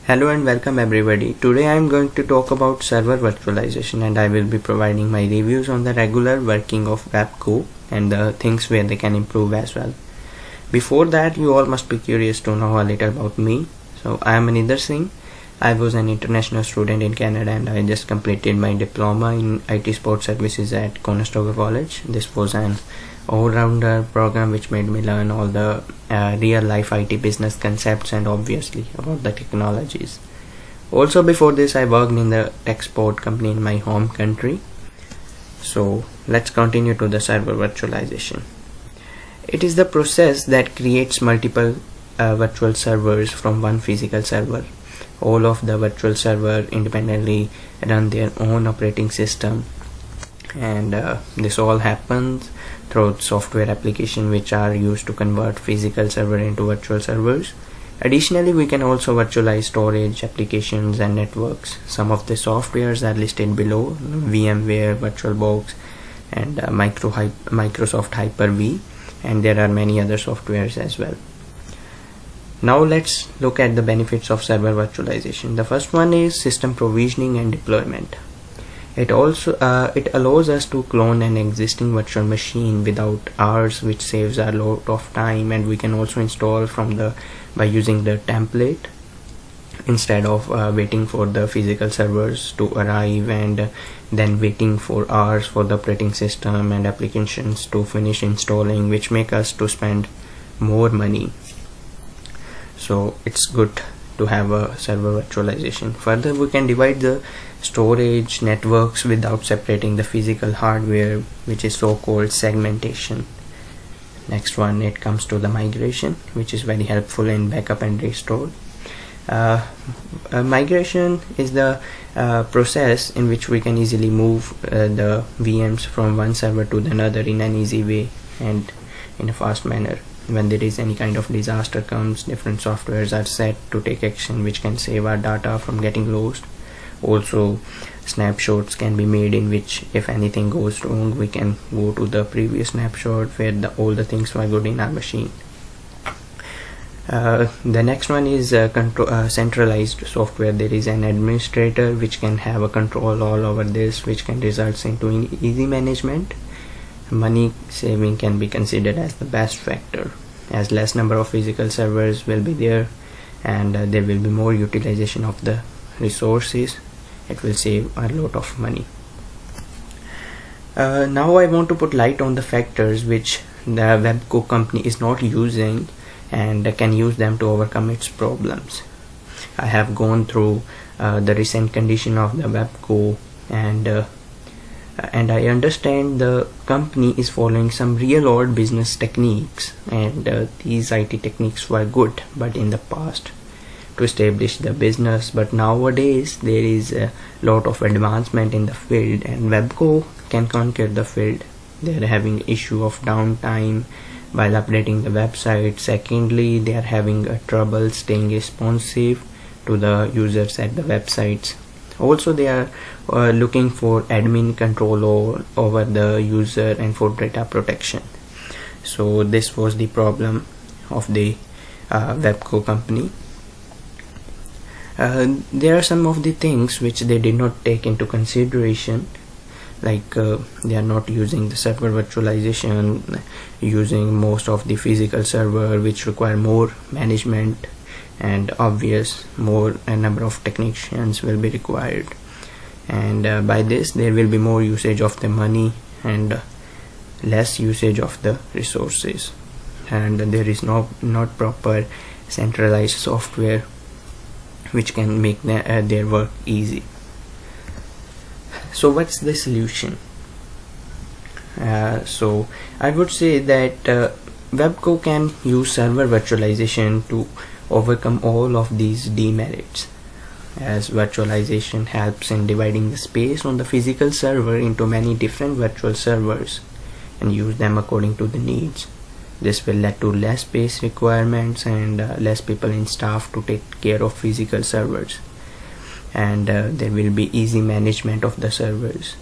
Hello and welcome everybody. Today I am going to talk about server virtualization and I will be providing my reviews on the regular working of WebGo and the things where they can improve as well. Before that, you all must be curious to know a little about me. So I am Anindar Singh. I was an international student in Canada and I just completed my diploma in IT Sports Services at Conestoga College. This was an all-rounder program which made me learn all the real-life IT business concepts and obviously about the technologies. Also before this I worked in the export company in my home country. So let's continue to the server virtualization. It is the process that creates multiple virtual servers from one physical server. All of the virtual server independently run their own operating system, and this all happens through software applications which are used to convert physical server into virtual servers. Additionally, we can also virtualize storage, applications and networks. Some of the softwares are listed below: VMware, VirtualBox and Microsoft Hyper-V, and there are many other softwares as well. Now let's look at the benefits of server virtualization. The first one is system provisioning and deployment. It allows us to clone an existing virtual machine without hours, which saves a lot of time, and we can also install by using the template instead of waiting for the physical servers to arrive and then waiting for hours for the operating system and applications to finish installing, which make us to spend more money. So it's good to have a server virtualization. Further, we can divide the storage networks without separating the physical hardware, which is so-called segmentation. Next one, it comes to the migration, which is very helpful in backup and restore. Migration is the process in which we can easily move the VMs from one server to another in an easy way and in a fast manner. When there is any kind of disaster comes, different softwares are set to take action which can save our data from getting lost. Also, snapshots can be made in which if anything goes wrong, we can go to the previous snapshot where all the things were good in our machine. The next one is centralized software. There is an administrator which can have a control all over this, which can result into easy management. Money saving can be considered as the best factor, as less number of physical servers will be there and there will be more utilization of the resources. It will save a lot of money. Now I want to put light on the factors which the WebGo company is not using and can use them to overcome its problems. I have gone through the recent condition of the WebGo and I understand the company is following some real world business techniques, and these IT techniques were good but in the past to establish the business, but nowadays there is a lot of advancement in the field and WebGo can conquer the field. They are having issue of downtime while updating the website. Secondly, they are having a trouble staying responsive to the users at the websites. Also, they are looking for admin control over the user and for data protection. So this was the problem of the WebGo company. There are some of the things which they did not take into consideration, like they are not using the server virtualization, using most of the physical server which require more management, and obvious more a number of technicians will be required, and by this there will be more usage of the money and less usage of the resources, and there is not proper centralized software which can make their work easy. So what's the solution? So I would say that WebGo can use server virtualization to overcome all of these demerits, as virtualization helps in dividing the space on the physical server into many different virtual servers and use them according to the needs. This will lead to less space requirements and less people in staff to take care of physical servers, and there will be easy management of the servers.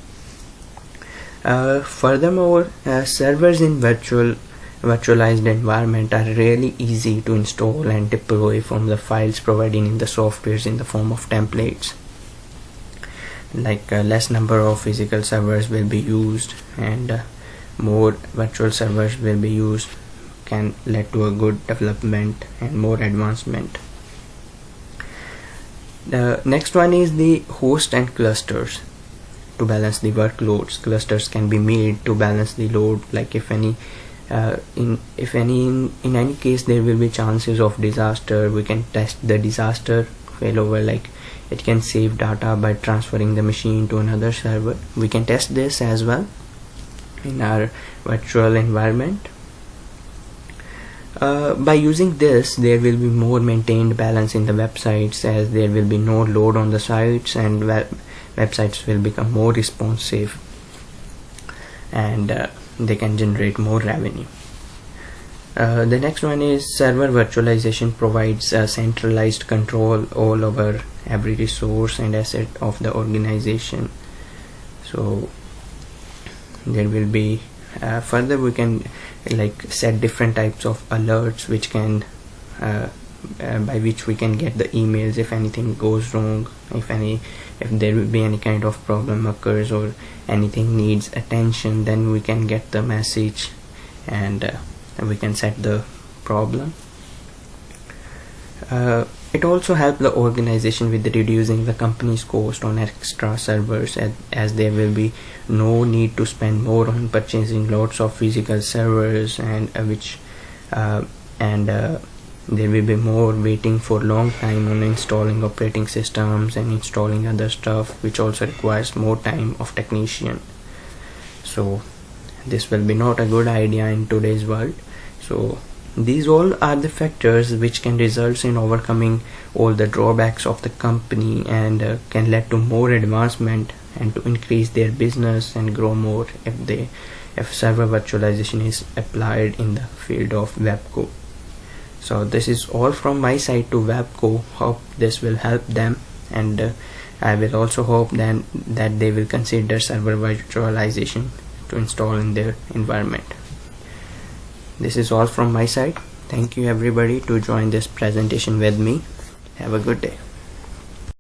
Furthermore, servers in virtual virtualized environment are really easy to install and deploy from the files provided in the softwares in the form of templates. Like less number of physical servers will be used, and more virtual servers will be used, can lead to a good development and more advancement. The next one is the host and clusters. To balance the workloads, clusters can be made to balance the load. Like if any in any case there will be chances of disaster, we can test the disaster failover. Like it can save data by transferring the machine to another server. We can test this as well in our virtual environment. By using this, there will be more maintained balance in the websites, as there will be no load on the sites, and websites will become more responsive, and they can generate more revenue. The next one is server virtualization provides centralized control all over every resource and asset of the organization. So there will be further we can like set different types of alerts which can by which we can get the emails if anything goes wrong, if there will be any kind of problem occurs or anything needs attention, then we can get the message and we can set the problem. It also helps the organization with reducing the company's cost on extra servers, as there will be no need to spend more on purchasing lots of physical servers, and there will be more waiting for long time on installing operating systems and installing other stuff, which also requires more time of technician. So this will be not a good idea in today's world. So these all are the factors which can result in overcoming all the drawbacks of the company, and can lead to more advancement and to increase their business and grow more if server virtualization is applied in the field of Webco. So this is all from my side to Webco. Hope this will help them, and I will also hope then that they will consider server virtualization to install in their environment. This is all from my side. Thank you everybody to join this presentation with me. Have a good day.